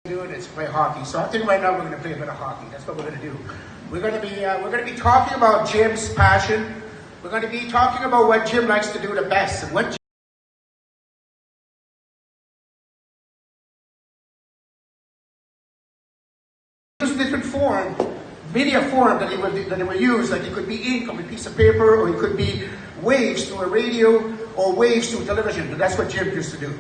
do it is play hockey. So I'll tell you right now, we're going to play a bit of hockey. That's what we're going to do. We're going to be talking about Jim's passion. We're going to be talking about what Jim likes to do the best and what different form, media form that it will use. Like it could be ink on a piece of paper, or it could be waves through a radio, or waves through television. And that's what Jim used to do.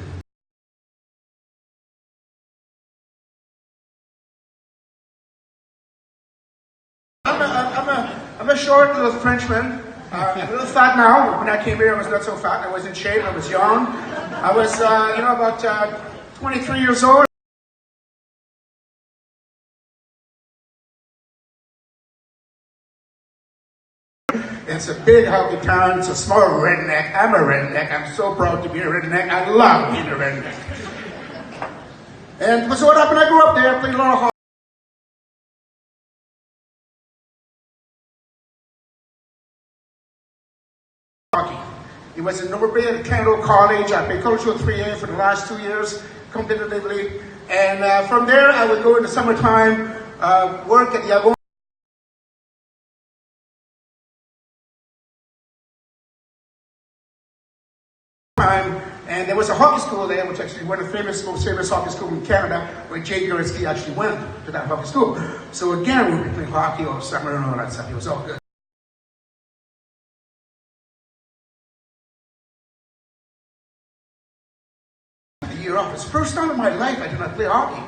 I'm a short little Frenchman. I'm a little fat now. When I came here, I was not so fat. I was in shape. I was young. I was, about 23 years old. It's a big hockey town. It's a small redneck. I'm a redneck. I'm so proud to be a redneck. I love being a redneck. And so what happened? I grew up there. I played a lot of hockey. It was in North Bay at Canada College. I played Cultural 3A for the last 2 years, competitively. And from there, I would go in the summertime, work at the and there was a hockey school there, which actually one of the most famous hockey schools in Canada, where Jay Gretzky actually went to that hockey school. So again, we would play hockey all summer and all that stuff. It was all good. Year off. It's the first time in my life I did not play hockey.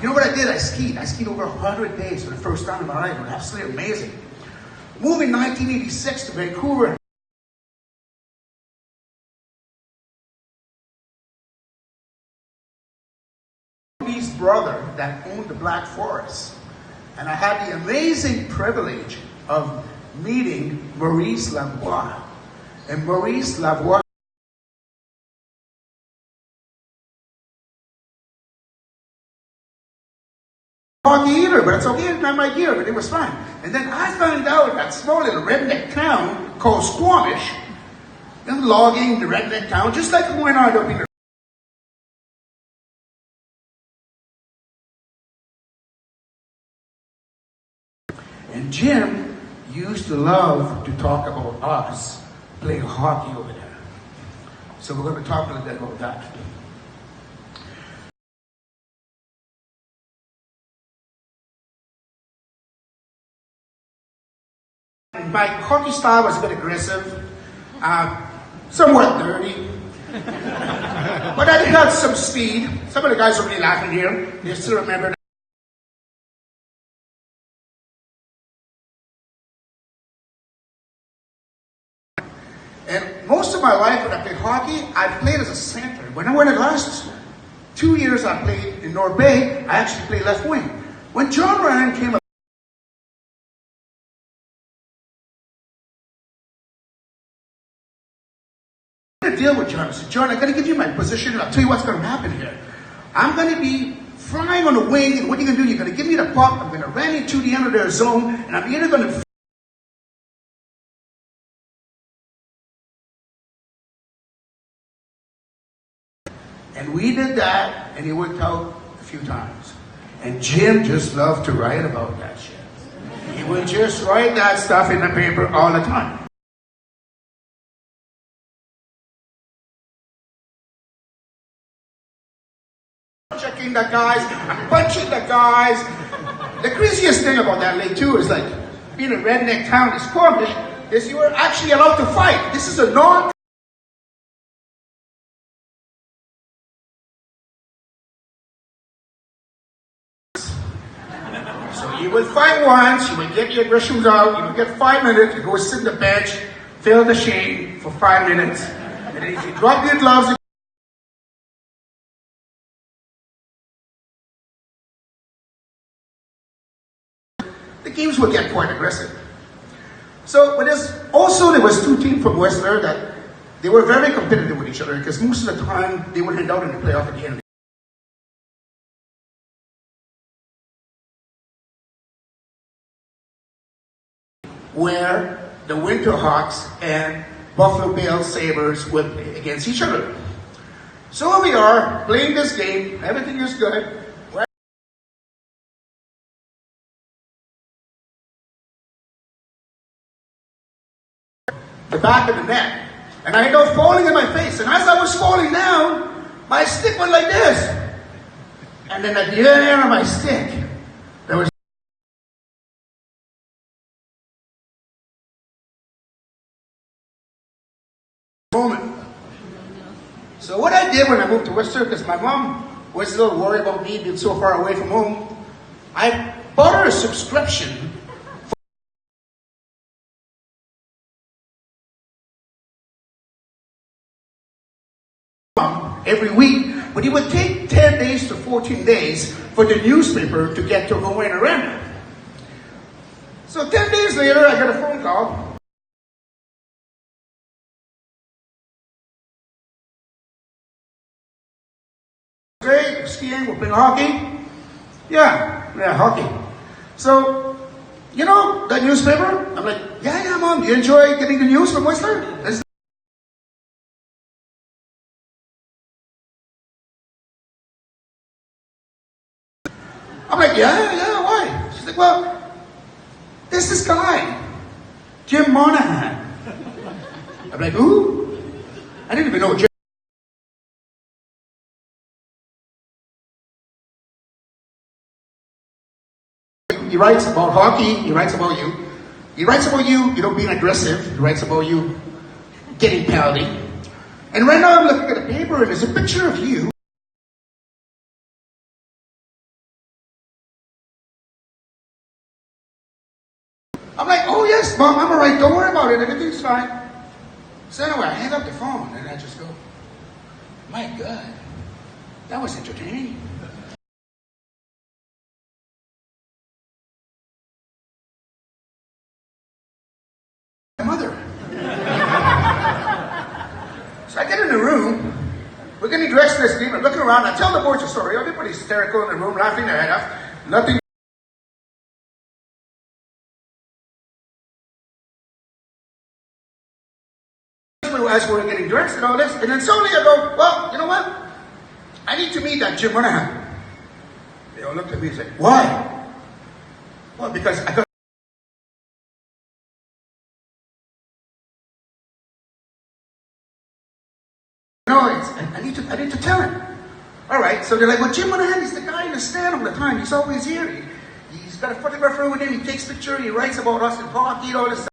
You know what I did? I skied. I skied over 100 days for the first time in my life. It was absolutely amazing. Moved in 1986 to Vancouver. His brother that owned the Black Forest. And I had the amazing privilege of meeting Maurice Lavoie. And Maurice Lavoie hockey either, but it's okay, it's not my gear, but it was fine. And then I found out that small little redneck town called Squamish, and logging the redneck town, just like going on up in the and Jim used to love to talk about us playing hockey over there. So we're going to talk a little bit about that. My hockey style was a bit aggressive, somewhat dirty, but I did have some speed. Some of the guys are really laughing here. They still remember that. And most of my life when I played hockey, I played as a center. When I went the last 2 years I played in North Bay, I actually played left wing. When John Ryan came up, deal with John. I said, John, I'm going to give you my position, and I'll tell you what's going to happen here. I'm going to be flying on the wing, and what you're going to do, you're going to give me the puck, I'm going to run into the end of their zone, and I'm either going to and we did that, and it worked out a few times. And Jim just loved to write about that shit. He would just write that stuff in the paper all the time. Checking the guys, I'm punching the guys. The craziest thing about that lake too is like being a redneck town is Squamish is you are actually allowed to fight. This is a non. So you would fight once, you would get your aggressions out, you would get 5 minutes, you go sit on the bench, feel the shame for 5 minutes, and then if you drop your gloves. The games would get quite aggressive. So, but there was 2 teams from Whistler that they were very competitive with each other because most of the time they would head out in the playoff at the end. Where the Winterhawks and Buffalo Bill Sabres would play against each other. So we are playing this game, everything is good. the back of the net. And I go falling in my face. And as I was falling down, my stick went like this. And then at the end of my stick, there was a moment. So what I did when I moved to Worcester, because my mom was a little worried about me being so far away from home, I bought her a subscription every week, but it would take 10 days to 14 days for the newspaper to get to Owen or Randall. So 10 days later, I got a phone call. Great, skiing, we're playing hockey. Yeah, hockey. So, you know, that newspaper? I'm like, yeah, Mom, do you enjoy getting the news from Whistler? I'm like, yeah, why? She's like, well, there's this guy, Jim Monahan. I'm like, who? I didn't even know Jim. He writes about hockey, he writes about you. He writes about you, being aggressive. He writes about you getting penalty. And right now I'm looking at the paper and there's a picture of you. I'm like, oh yes, Mom, I'm alright, don't worry about it, everything's fine. So anyway, I hang up the phone and I just go, my God, that was entertaining. My mother. So I get in the room, we're getting dressed this evening, I'm looking around, I tell the boys a story, everybody's hysterical in the room, laughing their head off, nothing. As we're getting dressed and all this, and then suddenly I go, well, you know what? I need to meet that Jim Monahan. They all looked at me and said, why? Well, because I thought, no, I need to tell him. All right, so they're like, well, Jim Monahan is the guy in the stand all the time. He's always here. He's got a photographer with him. He takes pictures. He writes about us in hockey and all this stuff.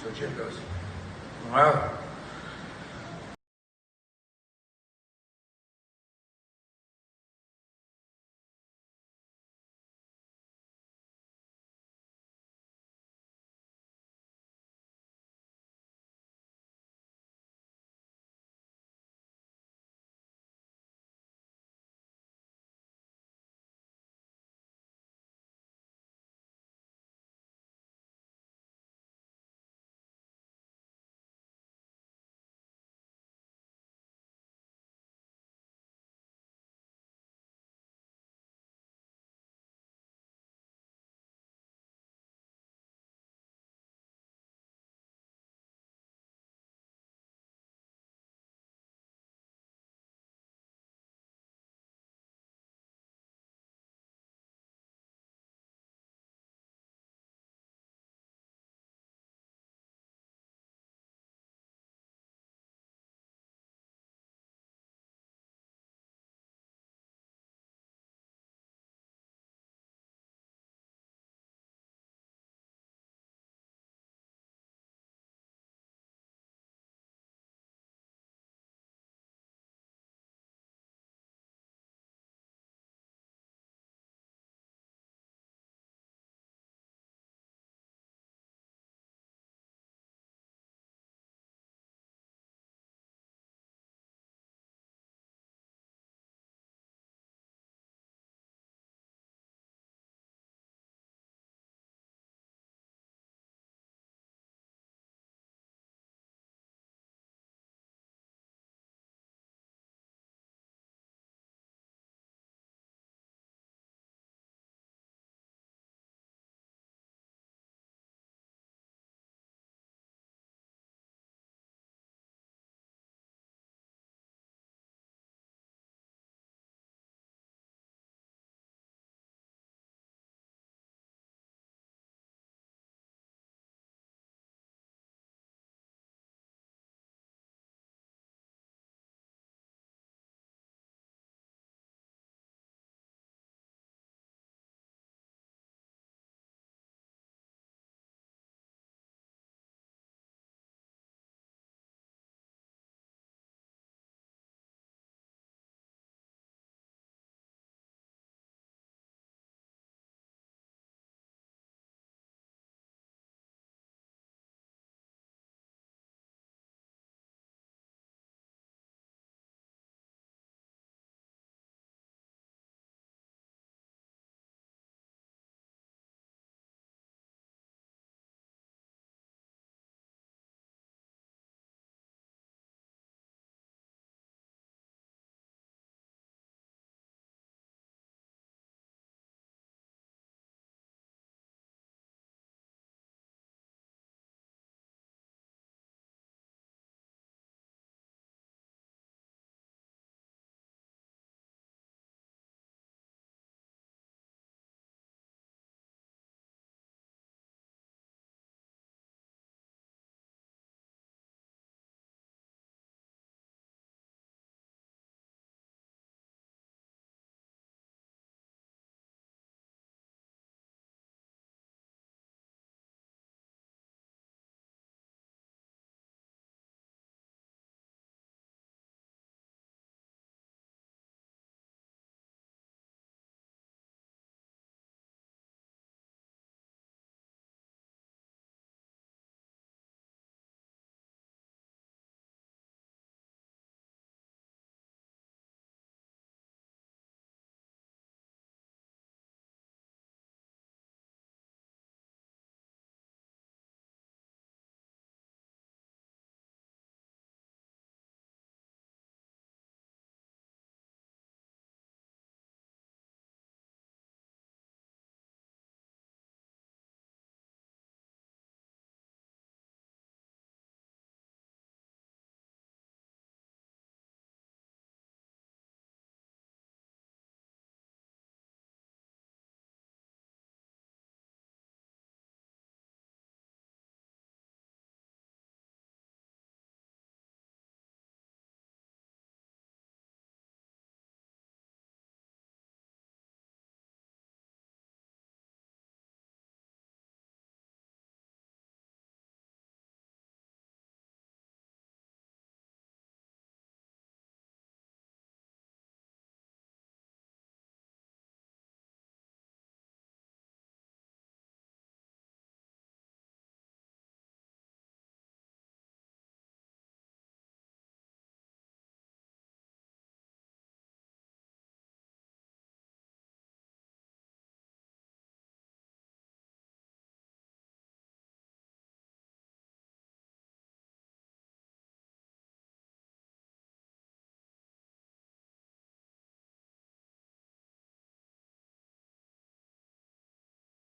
So Jim goes, well,